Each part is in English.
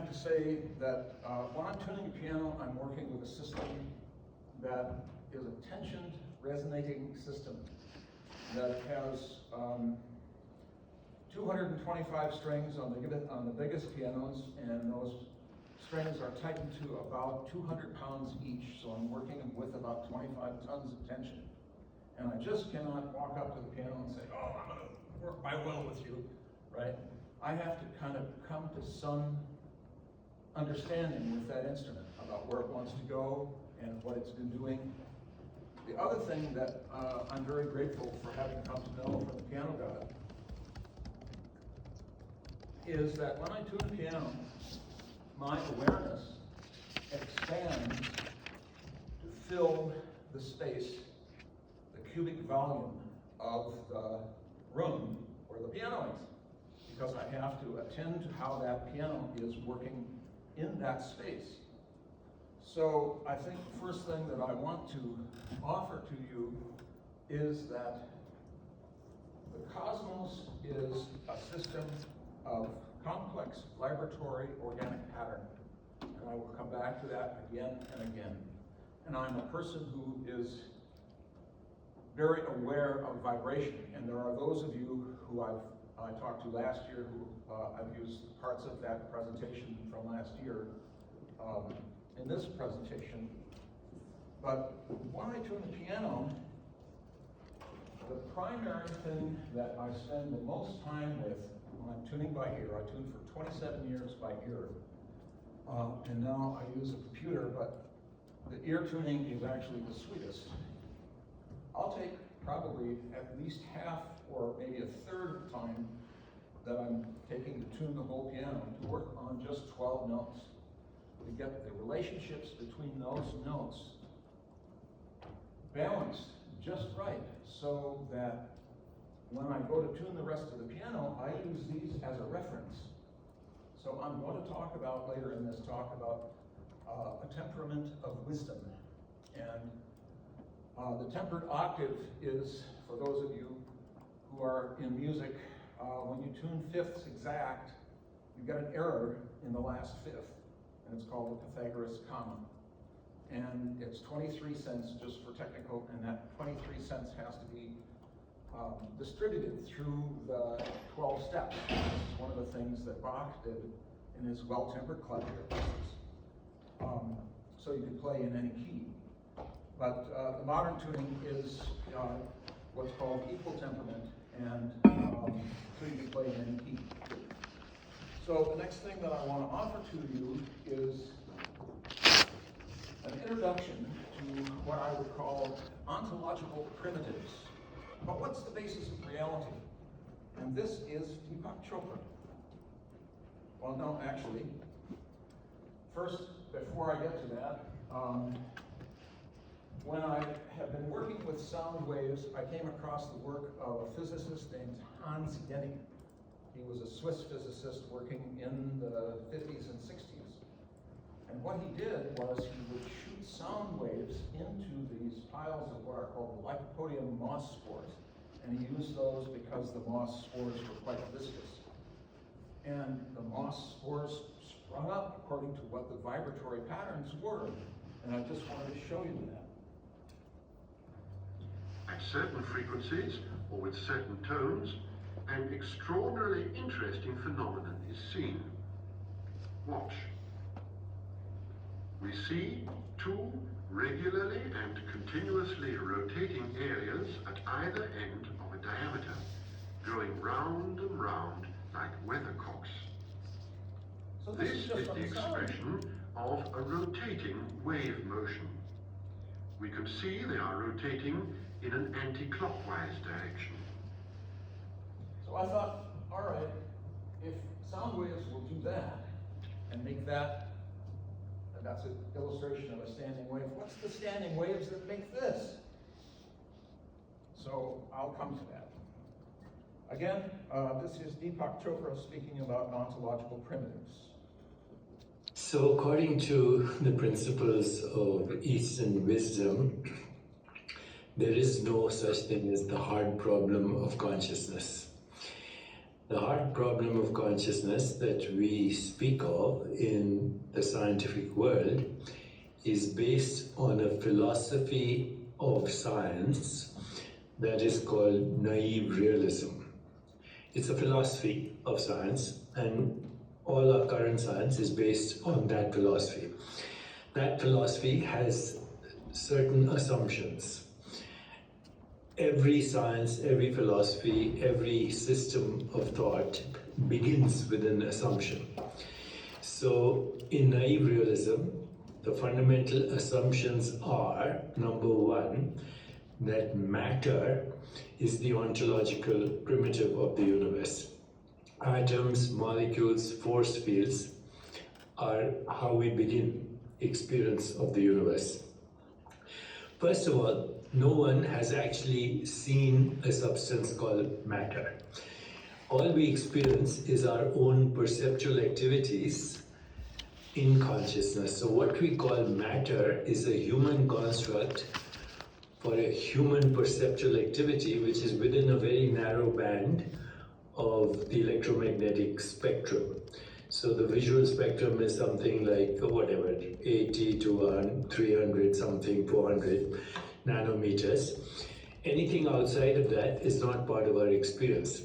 have to say that when I'm tuning a piano, I'm working with a system that is a tensioned, resonating system that has 225 strings on the biggest pianos, and those strings are tightened to about 200 pounds each, so I'm working with about 25 tons of tension. And I just cannot walk up to the piano and say, oh, I'm gonna work my will with you, right? I have to kind of come to some understanding with that instrument about where it wants to go and what it's been doing. The other thing that I'm very grateful for having come to know from the piano god is that when I tune a piano, my awareness expands to fill the space, the cubic volume of the room where the piano is, because I have to attend to how that piano is working in that space. So I think the first thing that I want to offer to you is that the cosmos is a system of complex vibratory organic pattern. And I will come back to that again and again. And I'm a person who is very aware of vibration. And there are those of you who I talked to last year who I've used parts of that presentation from last year in this presentation. But when I tune the piano, the primary thing that I spend the most time with when I'm tuning by ear, I tuned for 27 years by ear, and now I use a computer, but the ear tuning is actually the sweetest. I'll take probably at least half or maybe a third of the time that I'm taking to tune the whole piano to work on just 12 notes, to get the relationships between those notes balanced just right, so that when I go to tune the rest of the piano, I use these as a reference. So I'm going to talk about later in this talk about a temperament of wisdom. And the tempered octave is, for those of you who are in music, when you tune fifths exact, you get an error in the last fifth, and it's called the Pythagoras comma. And it's 23 cents just for technical, and that 23 cents has to be distributed through the 12 steps. This is one of the things that Bach did in his well-tempered clavier pieces. So you can play in any key. But the modern tuning is what's called equal temperament, and so you can play in any key. So the next thing that I want to offer to you is an introduction to what I would call ontological primitives. But what's the basis of reality? And this is Deepak Chopra. Well, no, actually, first, before I get to that, when I have been working with sound waves, I came across the work of a physicist named Hans Jenny. He was a Swiss physicist working in the 50s and 60s. And what he did was he would shoot sound waves into these piles of what are called Lycopodium moss spores. And he used those because the moss spores were quite viscous. And the moss spores sprung up according to what the vibratory patterns were. And I just wanted to show you that. At certain frequencies, or with certain tones, an extraordinarily interesting phenomenon is seen. Watch. We see two regularly and continuously rotating areas at either end of a diameter, going round and round like weathercocks. So This is just the expression of a rotating wave motion. We can see they are rotating in an anti-clockwise direction. So I thought, all right, if sound waves will do that and make that, and that's an illustration of a standing wave, what's the standing waves that make this? So I'll come to that. Again, this is Deepak Chopra speaking about ontological primitives. So according to the principles of Eastern wisdom, there is no such thing as the hard problem of consciousness. The hard problem of consciousness that we speak of in the scientific world is based on a philosophy of science that is called naive realism. It's a philosophy of science, and all our current science is based on that philosophy. That philosophy has certain assumptions. Every science, every philosophy, every system of thought begins with an assumption. So in naive realism, the fundamental assumptions are, number one, that matter is the ontological primitive of the universe. Atoms, molecules, force fields are how we begin experience of the universe. First of all, no one has actually seen a substance called matter. All we experience is our own perceptual activities in consciousness. So what we call matter is a human construct for a human perceptual activity which is within a very narrow band of the electromagnetic spectrum. So the visual spectrum is something like whatever, 80 to 300 something, 400 nanometers. Anything outside of that is not part of our experience.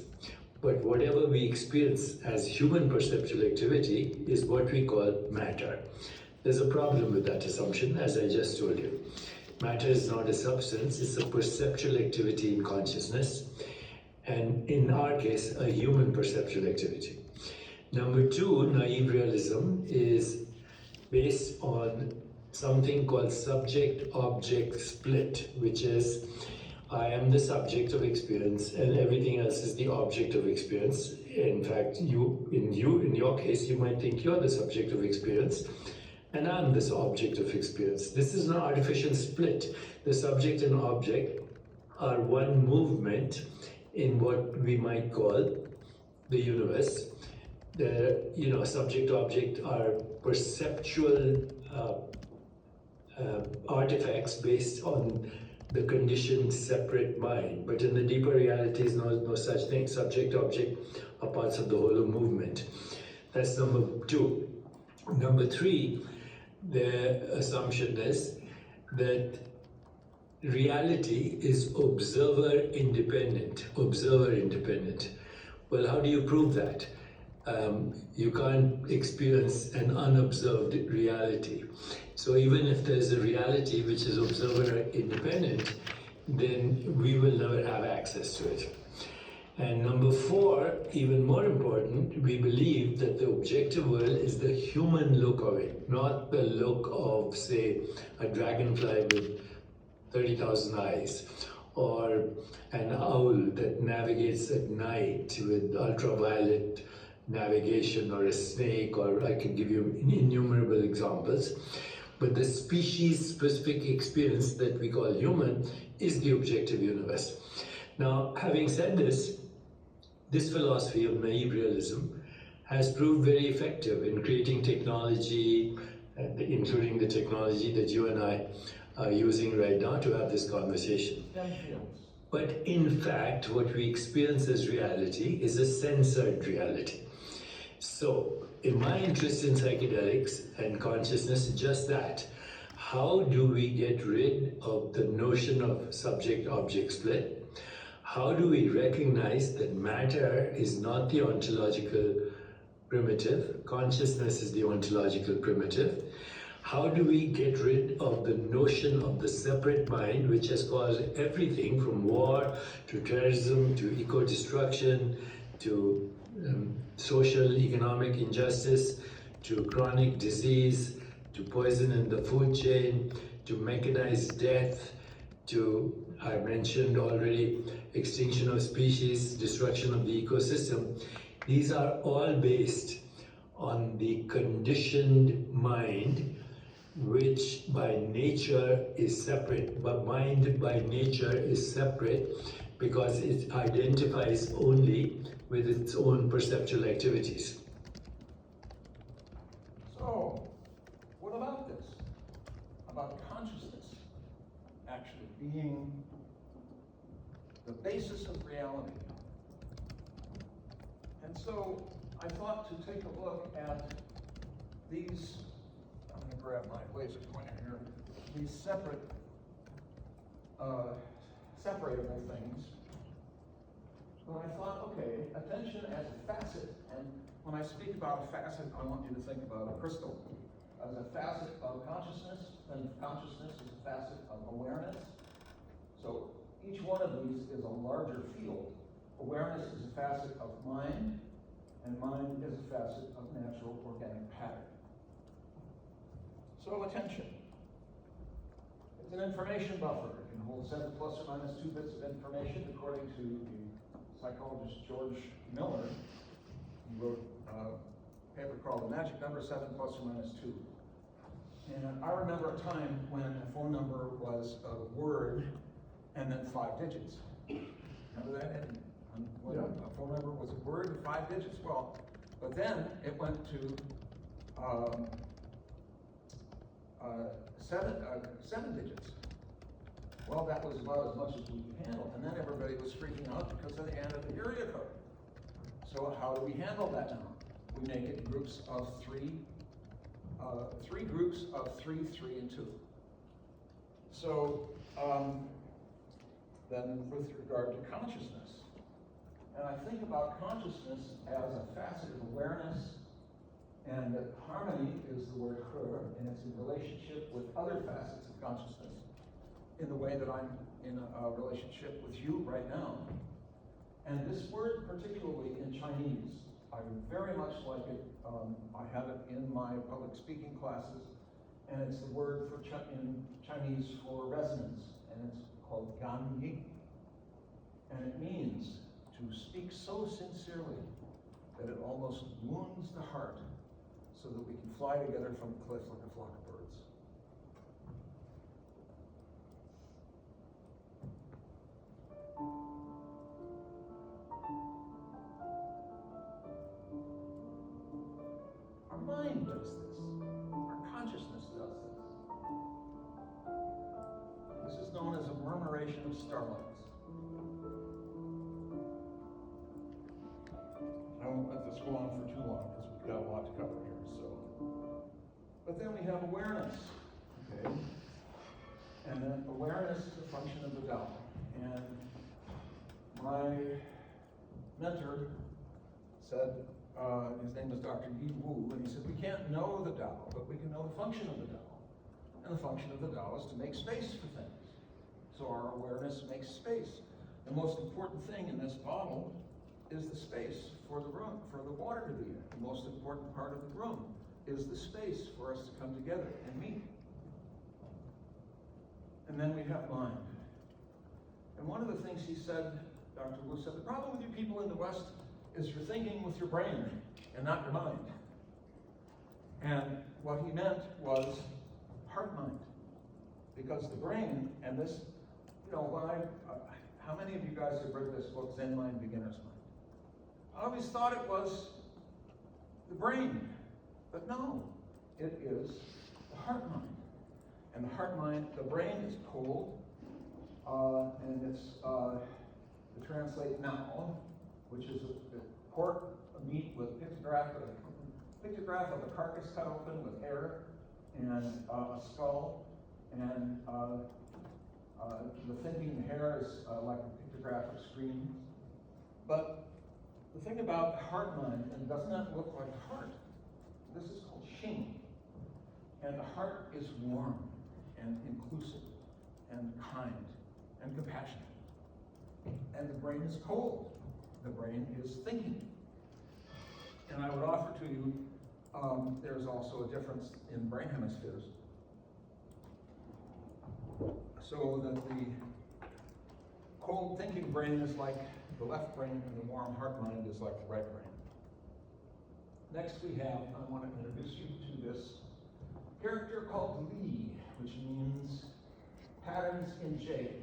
But whatever we experience as human perceptual activity is what we call matter. There's a problem with that assumption, as I just told you. Matter is not a substance, it's a perceptual activity in consciousness, and in our case, a human perceptual activity. Number two, naive realism is based on something called subject-object split, which is I am the subject of experience and everything else is the object of experience. In fact, in your case, you might think you're the subject of experience and I'm this object of experience. This is an artificial split. The subject and object are one movement in what we might call the universe. The subject-object are perceptual artifacts based on the conditioned separate mind. But in the deeper realities, no such thing. Subject-object are parts of the whole movement. That's number two. Number three, the assumption is that reality is observer independent. Well, how do you prove that? You can't experience an unobserved reality. So even if there's a reality which is observer independent, then we will never have access to it. And number four, even more important, we believe that the objective world is the human look of it, not the look of, say, a dragonfly with 30,000 eyes, or an owl that navigates at night with ultraviolet navigation, or a snake, or I can give you innumerable examples. But the species-specific experience that we call human is the objective universe. Now, having said this, this philosophy of naive realism has proved very effective in creating technology, including the technology that you and I are using right now to have this conversation. But in fact, what we experience as reality is a censored reality. So, in my interest in psychedelics and consciousness, just that. How do we get rid of the notion of subject-object split? How do we recognize that matter is not the ontological primitive, consciousness is the ontological primitive? How do we get rid of the notion of the separate mind, which has caused everything from war to terrorism to eco-destruction to social, economic injustice, to chronic disease, to poison in the food chain, to mechanized death, to, I mentioned already, extinction of species, destruction of the ecosystem. These are all based on the conditioned mind, which by nature is separate. But mind by nature is separate because it identifies only with its own perceptual activities. So, what about this? About consciousness actually being the basis of reality? And so I thought to take a look at these, I'm going to grab my laser pointer here, these separable things. But I thought, okay, attention as a facet, and when I speak about a facet, I want you to think about a crystal as a facet of consciousness, and consciousness is a facet of awareness. So each one of these is a larger field. Awareness is a facet of mind, and mind is a facet of natural organic pattern. So attention. It's an information buffer. It can hold 7 plus or minus 2 bits of information, according to the psychologist George Miller. He wrote a paper called The Magic Number 7 plus or minus 2. And I remember a time when a phone number was a word and then 5 digits. Remember that? When a phone number was a word and 5 digits. Well, but then it went to 7 digits. Well, that was about as much as we could handle. And then everybody was freaking out because of the end of the area code. So how do we handle that now? We make it groups of 3 groups of 3, 3, and 2. So then with regard to consciousness, and I think about consciousness as a facet of awareness, and that harmony is the word her, and it's in relationship with other facets of consciousness, in the way that I'm in a relationship with you right now. And this word, particularly in Chinese, I very much like it. I have it in my public speaking classes, and it's the word for in Chinese for resonance, and it's called gan yi. And it means to speak so sincerely that it almost wounds the heart, so that we can fly together from the cliff like a flock of birds. Our mind does this. Our consciousness does this. This is known as a murmuration of starlings. I won't let this go on for too long because we've got a lot to cover here. But then we have awareness, okay? And then awareness is a function of the Tao. And my mentor said, his name was Dr. Yi Wu, and he said, we can't know the Tao, but we can know the function of the Tao. And the function of the Tao is to make space for things. So our awareness makes space. The most important thing in this bottle is the space for the room, for the water to be in. The most important part of the room is the space for us to come together and meet. And then we have mind. And one of the things he said, Dr. Wu said, the problem with you people in the West is you're thinking with your brain and not your mind. And what he meant was heart-mind. Because the brain, and this, how many of you guys have read this book, Zen Mind, Beginner's Mind? I always thought it was the brain. But no, it is the heart mind. And the heart mind, the brain is cold, and it's, to translate now, which is a pork meat with pictograph of a carcass cut open with hair and a skull, and the thinking hair is like a pictograph of screens. But the thing about the heart mind, and it does not look like a heart. This is called Xing. And the heart is warm and inclusive and kind and compassionate. And the brain is cold. The brain is thinking. And I would offer to you, there's also a difference in brain hemispheres. So that the cold thinking brain is like the left brain, and the warm heart mind is like the right brain. Next I want to introduce you to this character called Li, which means patterns in jade,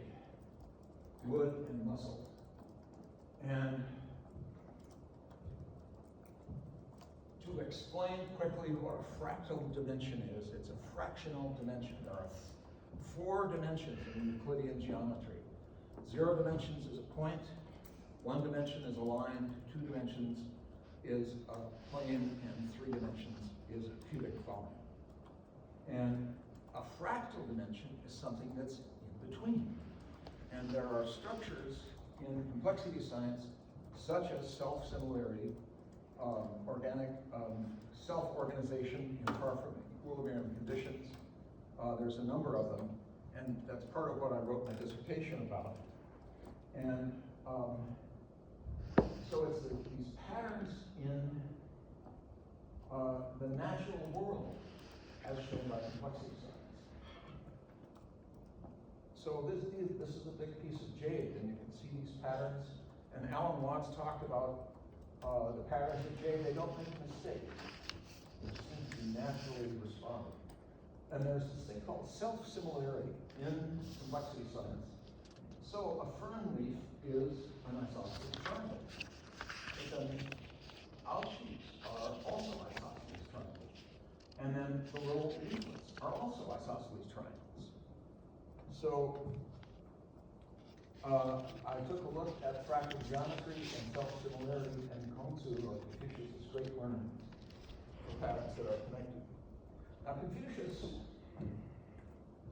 wood and muscle. And to explain quickly what a fractal dimension is, it's a fractional dimension. There are 4 dimensions in Euclidean geometry. 0 dimensions is a point, 1 dimension is a line, 2 dimensions is a plane and 3 dimensions is a cubic volume. And a fractal dimension is something that's in between. And there are structures in complexity science, such as self-similarity, organic self-organization in far from equilibrium conditions. There's a number of them, and that's part of what I wrote my dissertation about. And so it's these patterns in the natural world, as shown by complexity science. So this is a big piece of jade, and you can see these patterns. And Alan Watts talked about the patterns of jade. They don't make mistakes. They seem to be naturally responding. And there's this thing called self-similarity in complexity science. So a fern leaf is an isosceles triangle. But then outsheets are also isosceles triangles. And then the little leaflets are also isosceles triangles. So I took a look at fractal geometry and self-similarity, and Kongzu, or Confucius' great learning for patterns that are connected. Now Confucius,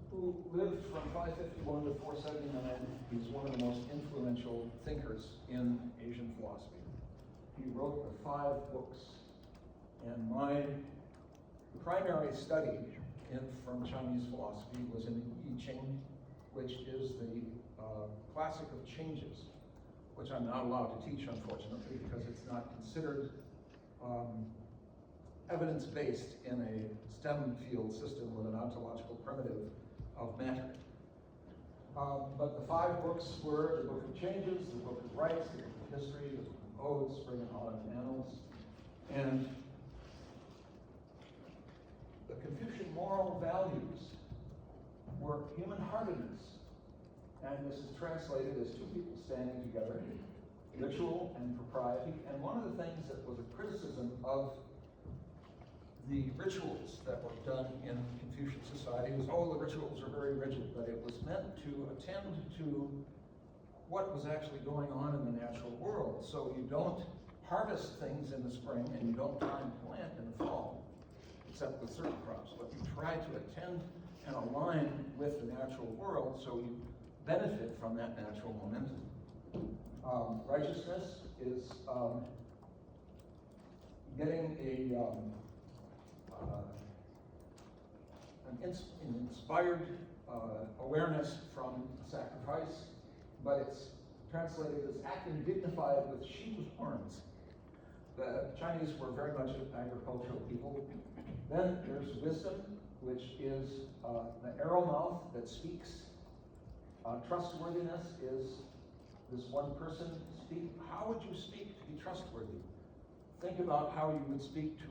who lived from 551 to 479, he's one of the most influential thinkers in Asian philosophy. He wrote the 5 books, and my primary study from Chinese philosophy was in I Ching, which is the classic of changes, which I'm not allowed to teach, unfortunately, because it's not considered evidence-based in a STEM field system with an ontological primitive of matter. But the 5 books were the Book of Changes, the Book of Rites, the Book of History, the Book of Odes, Spring and Autumn Annals, and the Confucian moral values were human-heartedness. And this is translated as 2 people standing together, ritual and propriety. And one of the things that was a criticism of the rituals that were done in Confucian society was, the rituals are very rigid, but it was meant to attend to what was actually going on in the natural world. So you don't harvest things in the spring, and you don't try and plant in the fall, except with certain crops, but you try to attend and align with the natural world so you benefit from that natural momentum. Righteousness is getting an inspired awareness from sacrifice, but it's translated as acting dignified with sheep horns. The Chinese were very much an agricultural people. Then there's wisdom, which is the arrow mouth that speaks. Trustworthiness is this one person speak. How would you speak to be trustworthy? Think about how you would speak to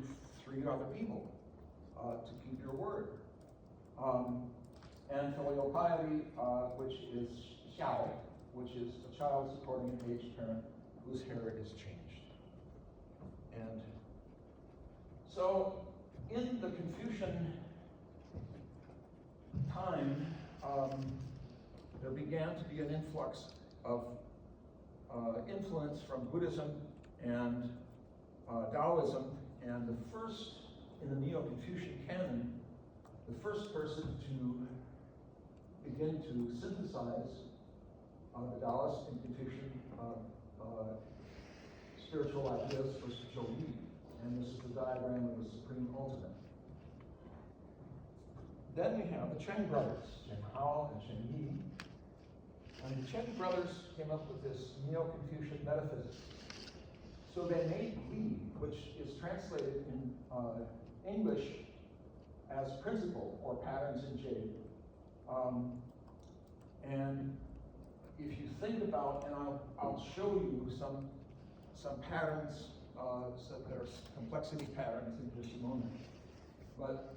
3 other people to keep your word. And filial piety, which is xiao, which is a child supporting an aged parent whose hair is changed. And so in the Confucian time, there began to be an influx of influence from Buddhism and Taoism, and the first, in the Neo-Confucian canon, the first person to begin to synthesize the Taoist and Confucian spiritual ideas was Zhou Yu, and this is the diagram of the Supreme Ultimate. Then we have the Cheng brothers, Cheng Hao and Cheng Yi. And the Cheng brothers came up with this Neo-Confucian metaphysics. So they made Li, which is translated in English as principle or patterns in jade. And if you think about, and I'll show you some patterns that are complexity patterns in just a moment. But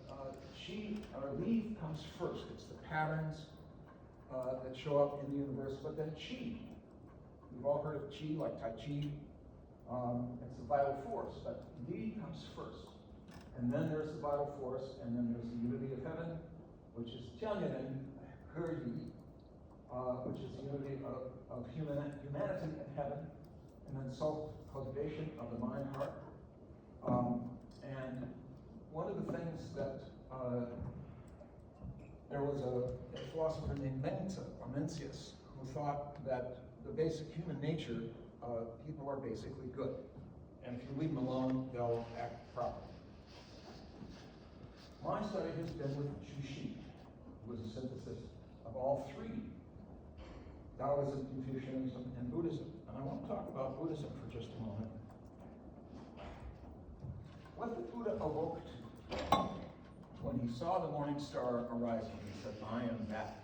Li comes first. It's the patterns that show up in the universe, but then Qi. We've all heard of Qi, like Tai Chi. It's the vital force, but Li comes first. And then there's the vital force, and then there's the unity of heaven, which is Jiangyuan He Yi, which is the unity of humanity and heaven, and then self-cultivation of the mind, heart, And one of the things that, there was a philosopher named Mencius, who thought that the basic human nature, people are basically good. And if you leave them alone, they'll act properly. My study has been with Chu Shi, who was a synthesis of all three, Taoism, Confucianism, and Buddhism. And I want to talk about Buddhism for just a moment. What the Buddha awoke to when he saw the morning star arising, he said, I am that,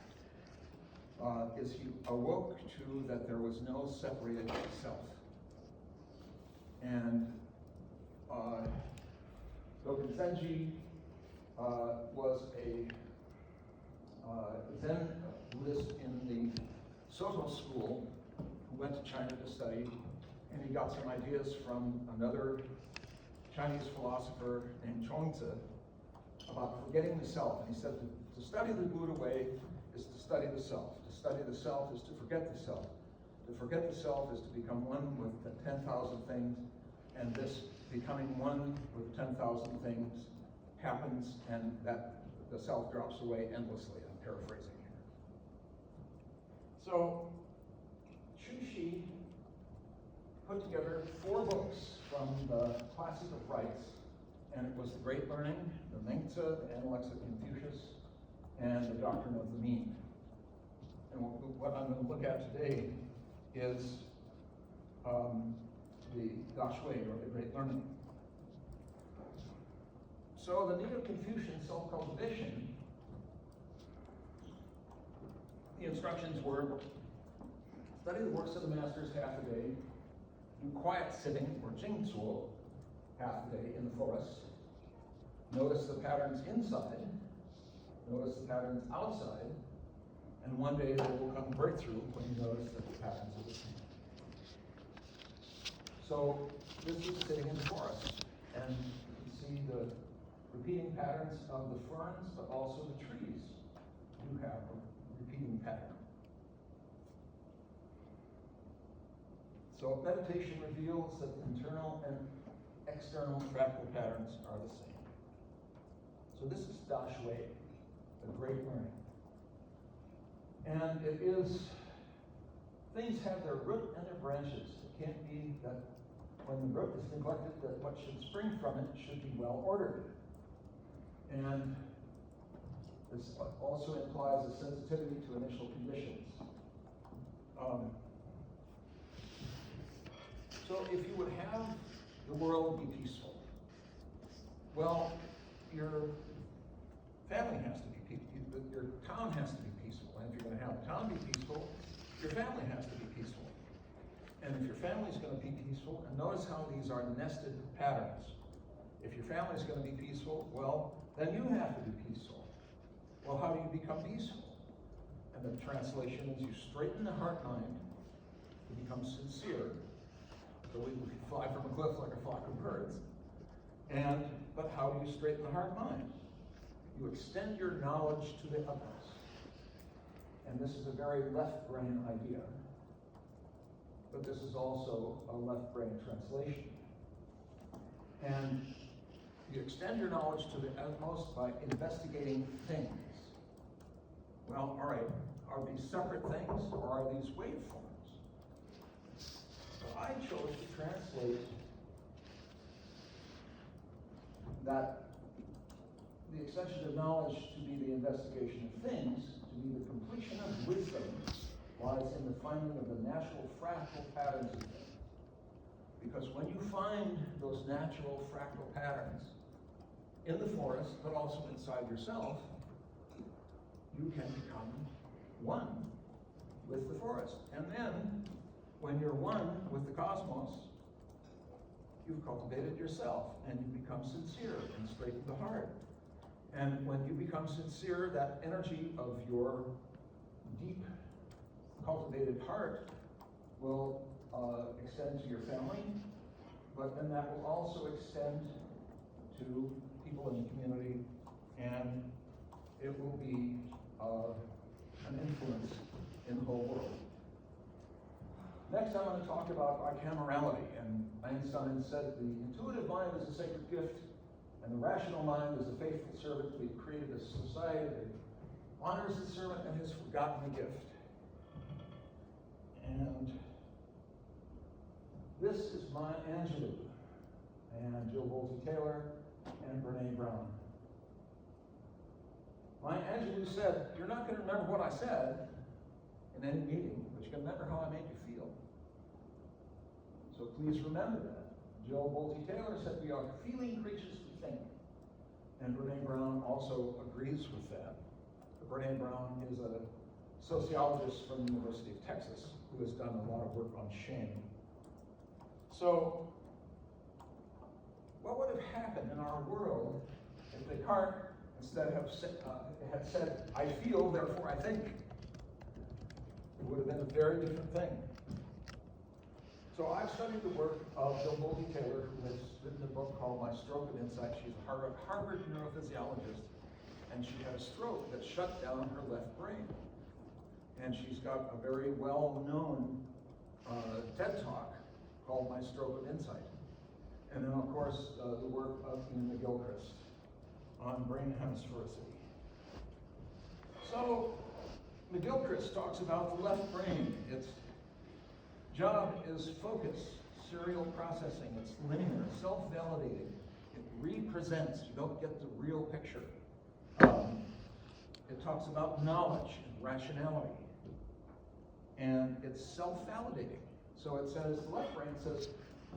is he awoke to that there was no separated self. And Dogen Zenji was a Zen Buddhist in the Soto school who went to China to study, and he got some ideas from another Chinese philosopher named Chuang-Tzu about forgetting the self. And he said to study the Buddha way is to study the self. To study the self is to forget the self. To forget the self is to become one with the 10,000 things, and this becoming one with 10,000 things happens, and that the self drops away endlessly. I'm paraphrasing here. So, Chu Shi put together 4 books from the Classic of Rites, and it was The Great Learning, the Mengzi, the Analects of Confucius, and the Doctrine of the Mean. And what I'm going to look at today is the Da Shui, or the Great Learning. So the Neo-Confucian self-cultivation, the instructions were, study the works of the masters half a day, do quiet sitting, or Jingzuo, half a day in the forest, notice the patterns inside, notice the patterns outside, and one day there will come breakthrough when you notice that the patterns are the same. So this is sitting in the forest, and you see the repeating patterns of the ferns, but also the trees do have a repeating pattern. So meditation reveals that the internal and external fractal patterns are the same. So this is Da Shui, the Great Learning. And it is, things have their root and their branches. It can't be that when the root is neglected, that what should spring from it should be well ordered. And this also implies a sensitivity to initial conditions. So if you would have the world be peaceful, well, your family has to be peaceful, your town has to be peaceful. And if you're going to have the town be peaceful, your family has to be peaceful. And if your family is going to be peaceful, and notice how these are nested patterns. If your family is going to be peaceful, well, then you have to be peaceful. Well, how do you become peaceful? And the translation is you straighten the heart mind to become sincere. So we fly from a cliff like a flock of birds. But how do you straighten the heart mind? You extend your knowledge to the others. And this is a very left brain idea. But this is also a left brain translation. And you extend your knowledge to the utmost by investigating things. Well, all right, are these separate things or are these waveforms? So I chose to translate that the extension of knowledge to be the investigation of things, to be the completion of wisdom, lies in the finding of the natural fractal patterns of things. Because when you find those natural fractal patterns in the forest, but also inside yourself, you can become one with the forest. And then, when you're one with the cosmos, you've cultivated yourself, and you become sincere and straight to the heart. And when you become sincere, that energy of your deep cultivated heart will extend to your family, but then that will also extend to people in the community, and it will be an influence in the whole world. Next, I'm going to talk about bicamerality. And Einstein said the intuitive mind is a sacred gift, and the rational mind is a faithful servant. We've created a society that honors the servant and has forgotten the gift. And this is Maya Angelou, and Jill Bolte Taylor, and Brene Brown. Maya Angelou said, "You're not going to remember what I said in any meeting, but you can remember how I made you feel. So please remember that." Jill Bolte Taylor said, "We are feeling creatures who think." And Brene Brown also agrees with that. Brene Brown is a sociologist from the University of Texas who has done a lot of work on shame. So, what would have happened in our world if Descartes instead had said, "I feel, therefore I think"? It would have been a very different thing. So I've studied the work of Jill Bolte Taylor, who has written a book called My Stroke of Insight. She's a Harvard neurophysiologist, and she had a stroke that shut down her left brain. And she's got a very well-known TED Talk called My Stroke of Insight. And then, of course, the work of Ian McGilchrist on brain hemisphericity. So, McGilchrist talks about the left brain. Its job is focus, serial processing. It's linear, self-validating. It represents. You don't get the real picture. It talks about knowledge and rationality. And it's self-validating. So it says, the left brain says,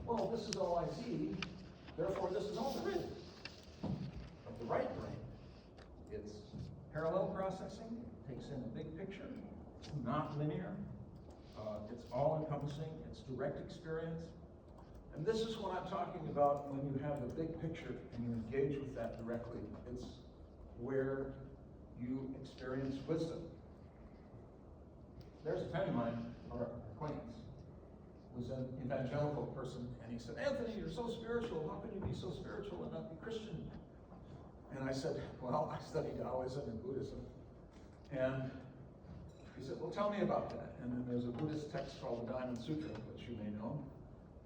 well, this is all I see, therefore this is all there is. But the right brain, it's parallel processing, it takes in a big picture, it's not linear, it's all-encompassing, it's direct experience. And this is what I'm talking about when you have the big picture and you engage with that directly. It's where you experience wisdom. There's a friend of mine, or acquaintance, was an evangelical person, and he said, "Anthony, you're so spiritual. How can you be so spiritual and not be Christian?" And I said, "Well, I study Taoism and Buddhism." And he said, "Well, tell me about that." And then there's a Buddhist text called the Diamond Sutra, which you may know.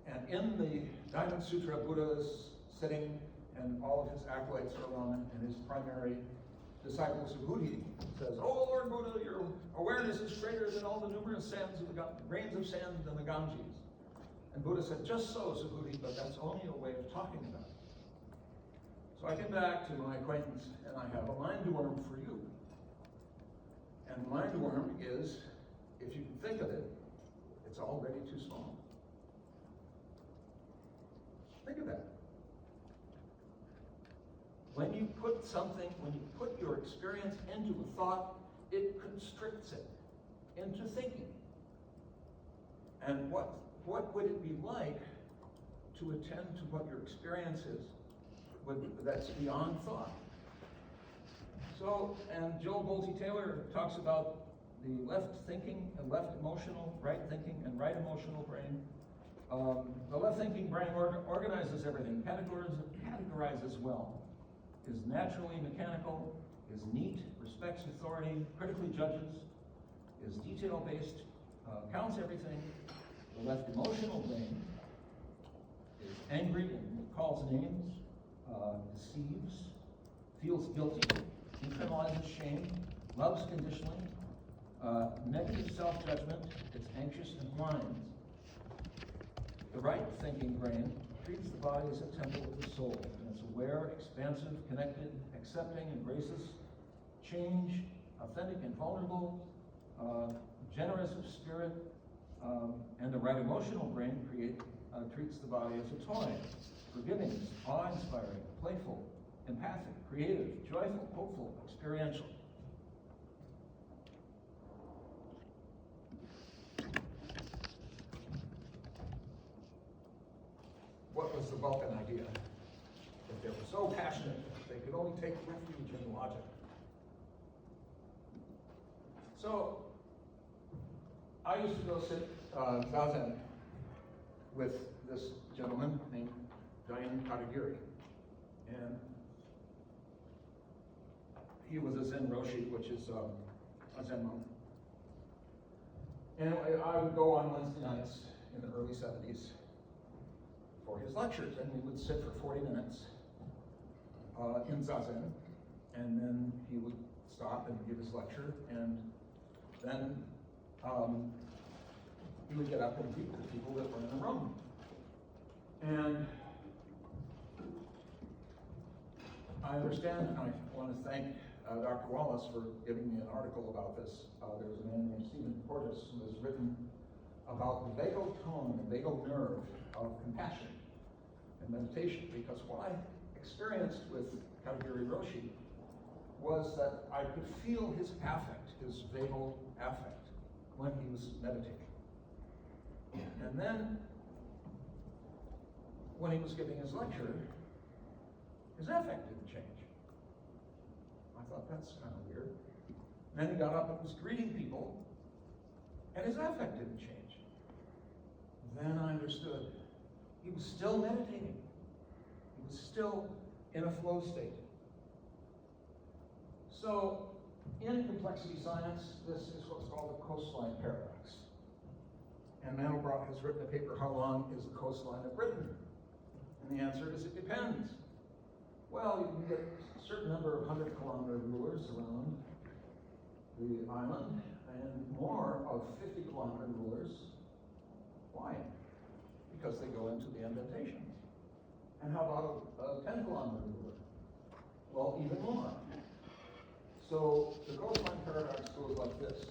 And in the Diamond Sutra, Buddha is sitting, and all of his acolytes are around him, and his primary disciple, Subhuti, says, "Oh, Lord Buddha, your awareness is greater than all the numerous sands of the grains of sand in the Ganges." And Buddha said, "Just so, Subhuti, but that's only a way of talking about it." So I get back to my acquaintance, and I have a mind worm for you. And the mind worm is, if you can think of it, it's already too small. Think of that. When you put your experience into a thought, it constricts it into thinking. And what would it be like to attend to what your experience is that's beyond thought? So, and Jill Bolte Taylor talks about the left thinking and left emotional, right thinking and right emotional brain. The left thinking brain organizes everything, categorizes well, is naturally mechanical, is neat, respects authority, critically judges, is detail-based, counts everything. The left emotional brain is angry and calls names, deceives, feels guilty, internalizes shame, loves conditionally, negative self-judgment, it's anxious and whines. The right thinking brain treats the body as a temple of the soul, and it's aware, expansive, connected, accepting, embraces change, authentic and vulnerable, generous of spirit, and the right emotional brain treats the body as a toy, forgiving, awe-inspiring, playful, empathic, creative, joyful, hopeful, experiential. What was the Vulcan idea? That they were so passionate that they could only take refuge in logic. So, I used to go sit zazen with this gentleman named Dayan Katagiri. And he was a Zen Roshi, which is a Zen monk. Anyway, I would go on Wednesday nights in the early 70s for his lectures, and we would sit for 40 minutes in Zazen, and then he would stop and give his lecture, and then he would get up and greet the people that were in the room. And I understand, and I want to thank Dr. Wallace for giving me an article about this. There was a man named Stephen Portis who has written about the vagal tone and vagal nerve of compassion and meditation, because what I experienced with Katagiri Roshi was that I could feel his affect, his vagal affect, when he was meditating. And then, when he was giving his lecture, his affect didn't change. I thought, that's kind of weird. And then he got up and was greeting people, and his affect didn't change. Then I understood. He was still meditating. He was still in a flow state. So, in complexity science, this is what's called the coastline paradox. And Mandelbrot has written a paper, How Long is the Coastline of Britain? And the answer is, it depends. Well, you can get a certain number of 100-kilometer rulers around the island, and more of 50-kilometer rulers. Why? Because they go into the indentations. And how about a 10-kilometer ruler? Well, even more. So the coastline paradox goes like this.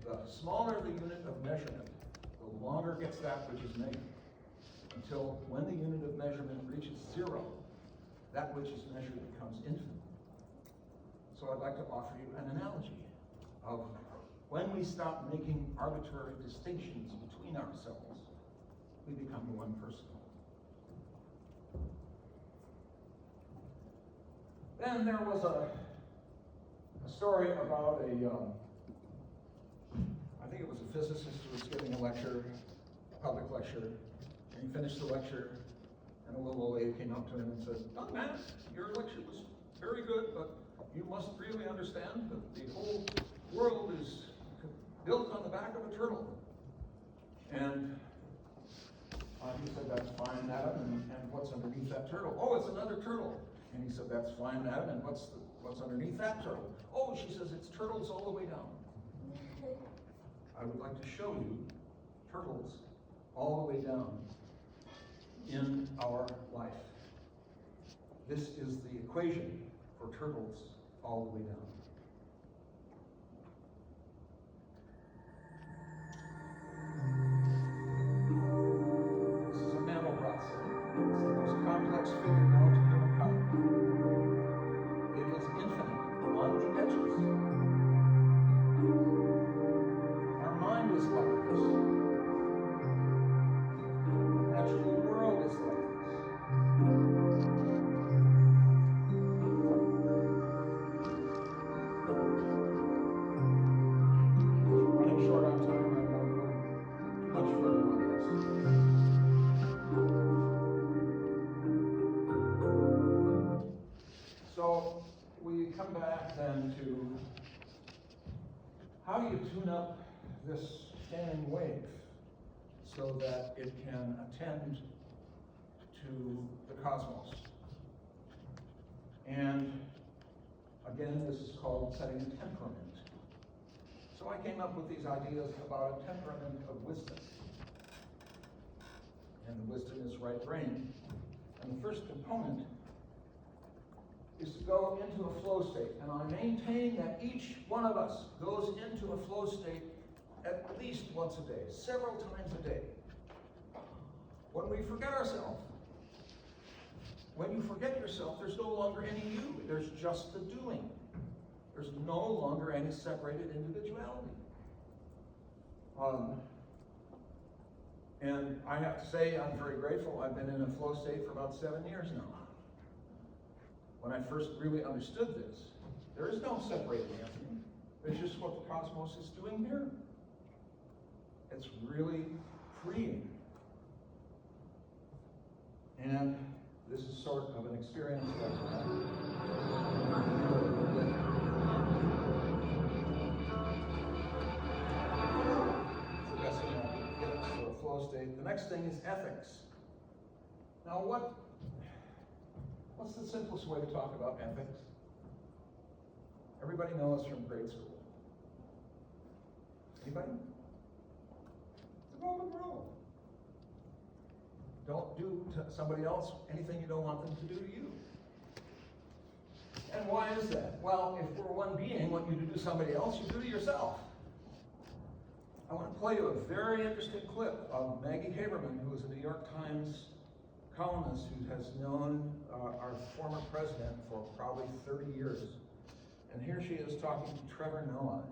The smaller the unit of measurement, the longer gets that which is measured, until when the unit of measurement reaches zero, that which is measured becomes infinite. So I'd like to offer you an analogy of when we stop making arbitrary distinctions between ourselves, we become one person. Then there was a story about I think it was a physicist who was giving a lecture, a public lecture, and he finished the lecture, and a little old lady came up to him and said, "Young man, your lecture was very good, but you must really understand that the whole world is built on the back of a turtle." And he said, "That's fine, madam, and what's underneath that turtle?" "Oh, it's another turtle." And he said, "That's fine, madam, and what's underneath that turtle?" "Oh," she says, "it's turtles all the way down." I would like to show you turtles all the way down in our life. This is the equation for turtles all the way down. This is a Mandelbrot set. It's the most complex figure known to humankind. It is infinite on the edges. Our mind is like this. The natural world is like this. Running short on time, I won't go much further on this. So we come back then to how do you tune up this standing wave so that it can attend to the cosmos? And again, this is called setting a temperament. So I came up with these ideas about a temperament of wisdom. And the wisdom is right brain. And the first component is to go into a flow state. And I maintain that each one of us goes into a flow state at least once a day, several times a day. When we forget ourselves, when you forget yourself, there's no longer any you. There's just the doing. There's no longer any separated individuality. And I have to say, I'm very grateful. I've been in a flow state for about 7 years now. When I first really understood this, there is no separated Anthony. There's just what the cosmos is doing here. It's really freeing. And this is sort of an experience that I. estate. The next thing is ethics. Now what's the simplest way to talk about ethics? Everybody knows from grade school. Anybody? The golden rule. Don't do to somebody else anything you don't want them to do to you. And why is that? Well, if we're one being, what you do to somebody else, you do to yourself. I want to play you a very interesting clip of Maggie Haberman, who is a New York Times columnist who has known our former president for probably 30 years. And here she is talking to Trevor Noah.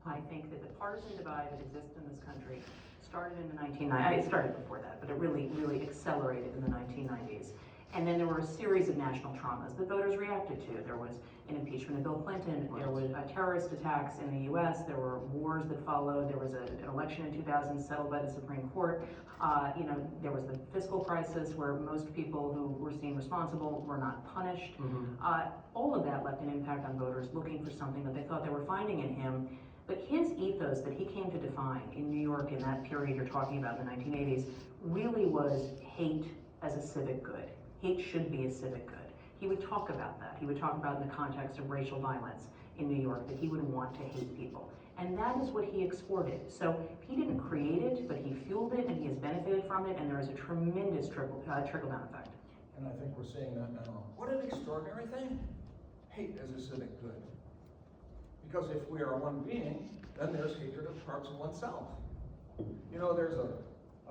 I think that the partisan divide that exists in this country started in the 1990s. It started before that, but it really accelerated in the 1990s. And then there were a series of national traumas that voters reacted to. There was an impeachment of Bill Clinton. There was terrorist attacks in the U.S. There were wars that followed. There was an election in 2000 settled by the Supreme Court. There was the fiscal crisis where most people who were seen responsible were not punished. All of that left an impact on voters looking for something that they thought they were finding in him. But his ethos that he came to define in New York in that period you're talking about in the 1980s really was hate as a civic good. Hate should be a civic good. He would talk about that. He would talk about in the context of racial violence in New York that he would want to hate people. And that is what he exported. So he didn't create it, but he fueled it and he has benefited from it, and there is a tremendous trickle-down effect. And I think we're seeing that now. What an extraordinary thing. Hate as a civic good. Because if we are one being, then there's hatred of parts of oneself. You know, there's a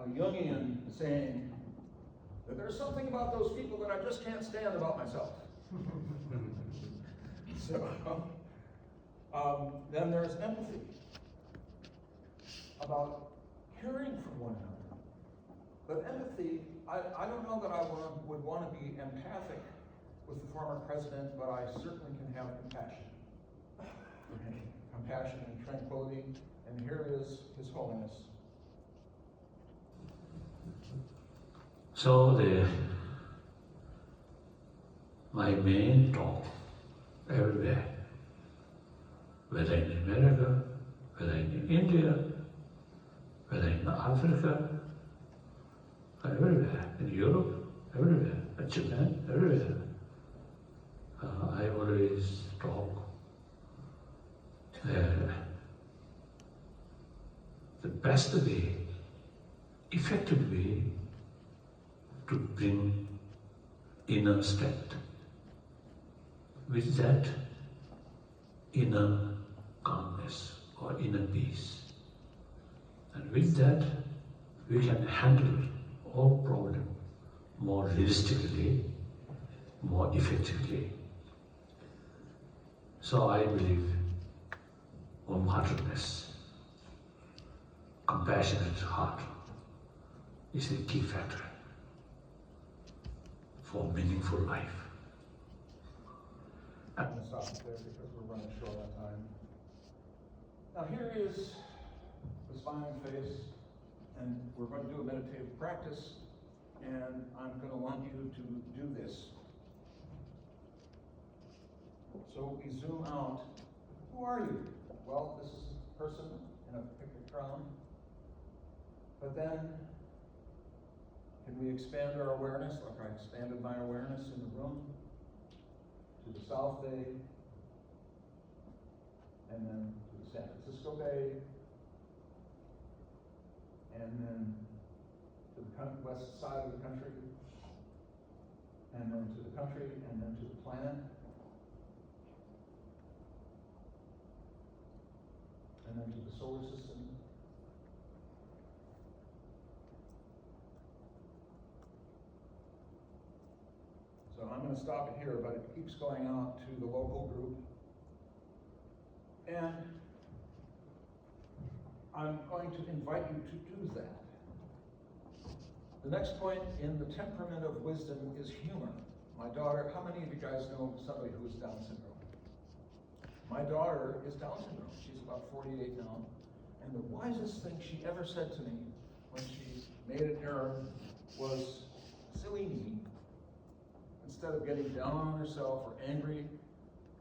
Jungian saying that there's something about those people that I just can't stand about myself. So, then there's empathy, about caring for one another. But empathy, I don't know that I would want to be empathic with the former president, but I certainly can have compassion. Compassion and tranquility, and here is His Holiness. So my main talk everywhere, whether in America, whether in India, whether in Africa, everywhere, in Europe, everywhere, in Japan, everywhere, I always talk the best way, effective way to bring inner strength. With that inner calmness or inner peace. And with that, we can handle all problems more realistically, more effectively. So I believe warm-heartedness, compassionate heart is the key factor for meaningful life. I'm going to stop it there because we're running short on time. Now here is the smiling face, and we're going to do a meditative practice, and I'm going to want you to do this. So we zoom out. Who are you? Well, this is a person in a picture crown. But then, can we expand our awareness, like I expanded my awareness in the room, to the South Bay, and then to the San Francisco Bay, and then to the west side of the country, and then to the country, and then to the planet, and then to the solar system. So I'm going to stop it here, but it keeps going out to the local group. And I'm going to invite you to do that. The next point in the temperament of wisdom is humor. My daughter, how many of you guys know somebody who is Down syndrome? My daughter is Down syndrome. She's about 48 now. And the wisest thing she ever said to me when she made an error was, silly me. Instead of getting down on herself or angry,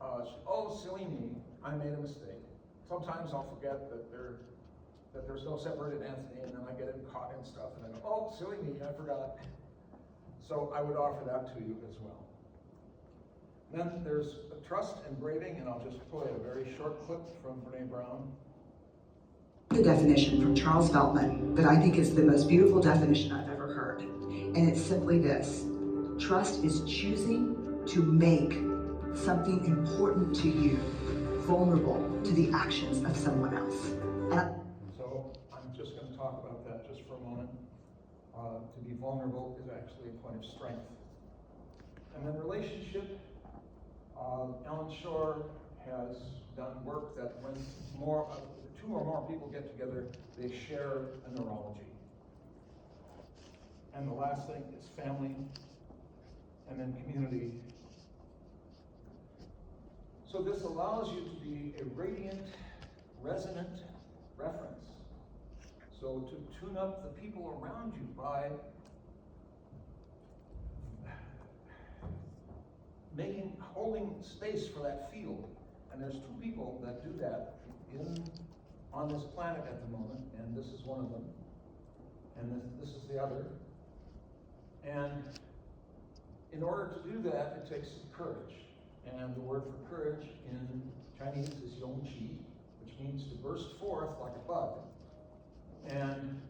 oh, silly me, I made a mistake. Sometimes I'll forget that they're that there's no separated entity, and then I get caught in stuff, and I go, oh, silly me, I forgot. So I would offer that to you as well. Then there's trust and braving, and I'll just play a very short clip from Brene Brown. The definition from Charles Veltman that I think is the most beautiful definition I've ever heard. And it's simply this: trust is choosing to make something important to you vulnerable to the actions of someone else. So I'm just going to talk about that just for a moment. To be vulnerable is actually a point of strength. And then relationship, Ellen Shore has done work that when two or more people get together, they share a neurology. And the last thing is family, and then community. So this allows you to be a radiant, resonant reference. So to tune up the people around you by holding space for that field. And there's two people that do that on this planet at the moment, and this is one of them, and this is the other. And in order to do that, it takes courage. And the word for courage in Chinese is yongqi, which means to burst forth like a bud. And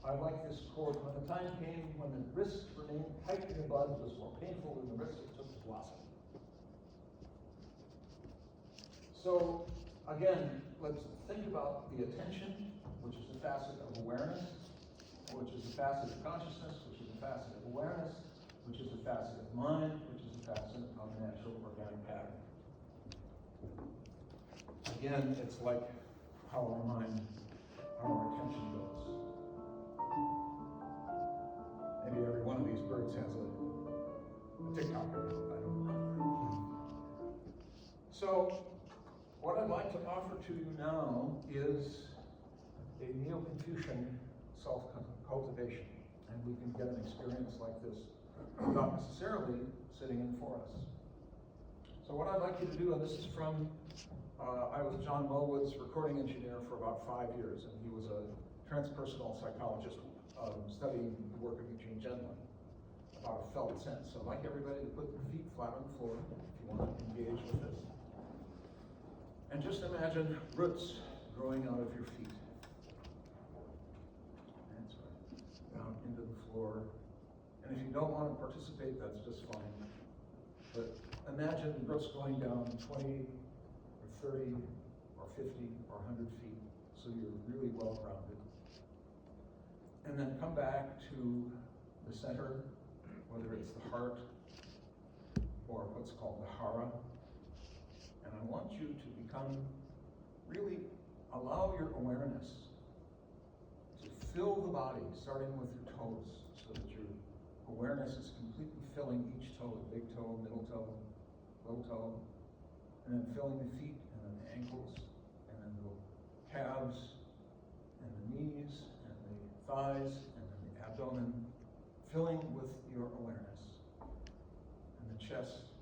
I like this quote: when the time came when the risk for hiking a bud was more painful than the risk it took to blossom. So again, let's think about the attention, which is a facet of awareness, which is a facet of consciousness, which is a facet of awareness, which is a facet of mind, which is a facet of natural organic pattern. Again, it's like how our attention goes. Maybe every one of these birds has a TikTok account, I don't know. So, what I'd like to offer to you now is a Neo-Confucian self-cultivation. And we can get an experience like this without necessarily sitting in for us. So what I'd like you to do, and this is from, I was John Mulwood's recording engineer for about 5 years, and he was a transpersonal psychologist studying the work of Eugene Gendlin about a felt sense. So I'd like everybody to put their feet flat on the floor if you want to engage with this. And just imagine roots growing out of your feet. That's right. Down into the floor. And if you don't want to participate, that's just fine. But imagine roots going down 20 or 30 or 50 or 100 feet, so you're really well grounded. And then come back to the center, whether it's the heart or what's called the hara. And I want you to really allow your awareness to fill the body, starting with your toes, so that your awareness is completely filling each toe, the big toe, middle toe, little toe, and then filling the feet, and then the ankles, and then the calves, and the knees, and the thighs, and then the abdomen, filling with your awareness, and the chest,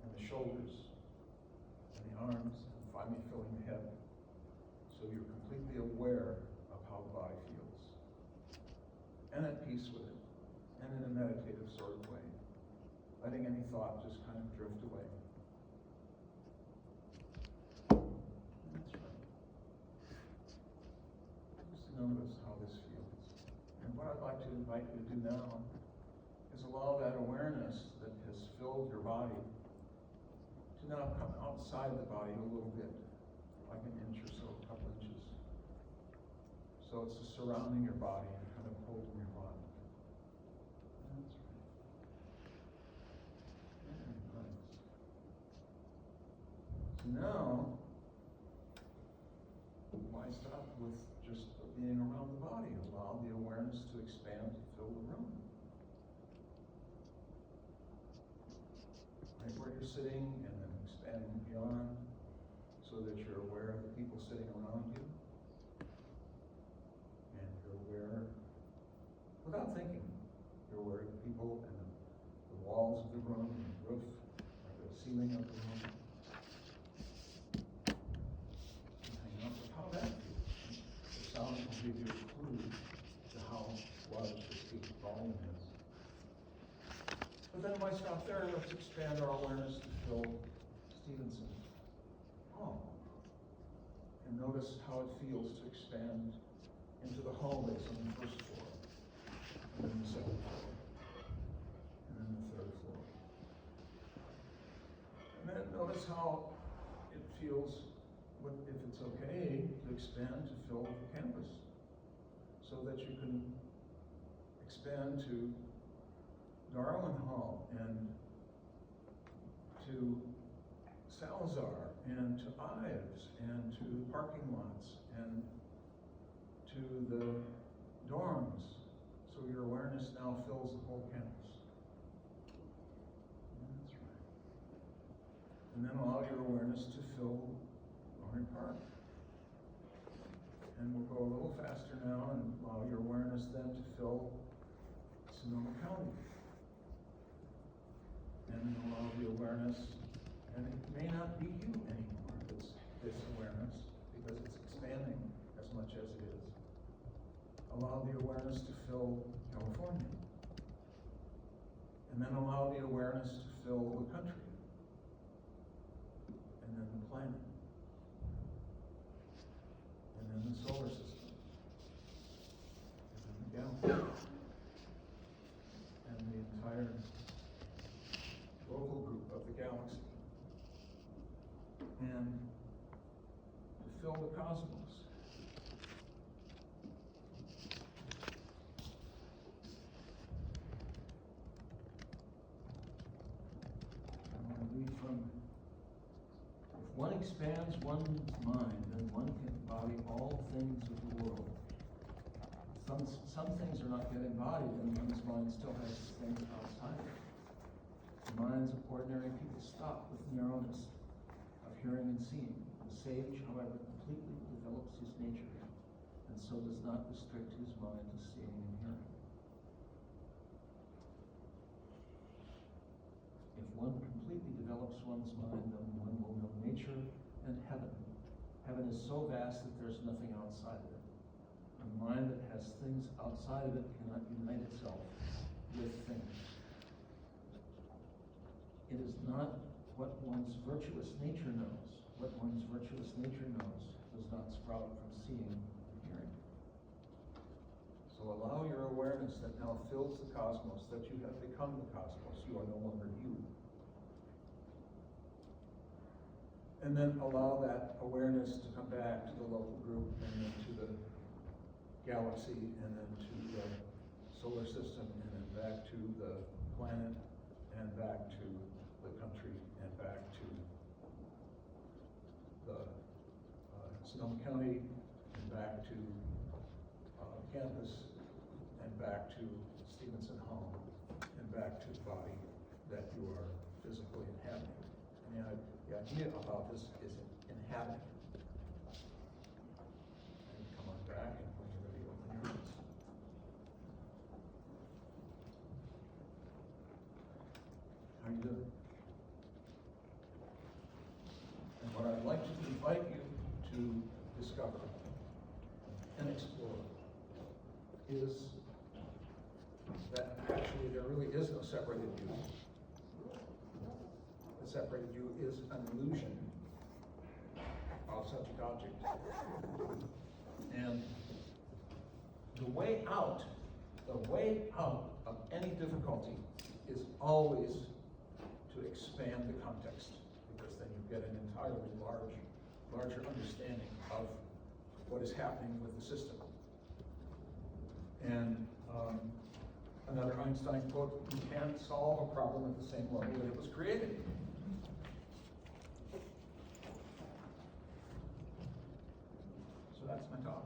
and the shoulders, and the arms, and finally filling the head, so you're completely aware of how the body feels, and at peace with it, and in a meditative sort of way, letting any thought just kind of drift away. That's right. Just notice how this feels. And what I'd like to invite you to do now is allow that awareness that has filled your body to now come outside the body a little bit, like an inch or so, a couple inches. So it's just surrounding your body and kind of holding your body. That's right. Very nice. So now, why stop with just being around the body? Allow the awareness to expand to fill the room. Right where you're sitting, and then expanding beyond, so that you're aware of the people sitting around you. And you're aware, without thinking, you're aware of the people and the walls of the room, and the roof, or the ceiling of the room. And hang out with how that feels. But then why stop there? Let's expand our awareness to Phil Stevenson. Oh. And notice how it feels to expand into the hallways on the first floor, and then the second floor, and then the third floor. And then notice how it feels, if it's okay, to expand to fill the campus, so that you can expand to Darwin Hall and to Salazar and to Ives and to parking lots and to the dorms. So your awareness now fills the whole campus. That's right. And then allow your awareness to fill Loring Park. And we'll go a little faster now and allow your awareness then to fill Sonoma County. And allow the awareness, and it may not be you anymore, this awareness, because it's expanding as much as it is. Allow the awareness to fill California. And then allow the awareness to fill the country. And then the planet. And then the solar system. And then the galaxy. And the entire local group of the galaxy. And to fill the cosmos. I want to read from, if one expands one's mind, then one can embody all things of the world. Some things are not yet embodied, and one's mind still has things outside of it. The minds of ordinary people stop with narrowness of hearing and seeing. The sage, however, completely develops his nature, and so does not restrict his mind to seeing and hearing. If one completely develops one's mind, then one will know nature and heaven. Heaven is so vast that there's nothing outside of it. A mind that has things outside of it cannot unite itself with things. It is not what one's virtuous nature knows. What one's virtuous nature knows does not sprout from seeing and hearing. So allow your awareness that now fills the cosmos, that you have become the cosmos. You are no longer you. And then allow that awareness to come back to the local group, and then to the galaxy, and then to the solar system, and then back to the planet, and back to the country, and back to the Sonoma County, and back to campus, and back to Stevenson Hall, and back to the body that you are physically inhabiting. And the idea about this is inhabiting. And come on back, and when you're ready, open your eyes. How are you doing? And what I'd like to invite you to discover and explore is that actually there really is no separated you. The separated you is an illusion of subject-object. And the way out of any difficulty is always to expand the context, because then you get an entirely larger understanding of what is happening with the system. And another Einstein quote, you can't solve a problem at the same level that it was created. So that's my talk.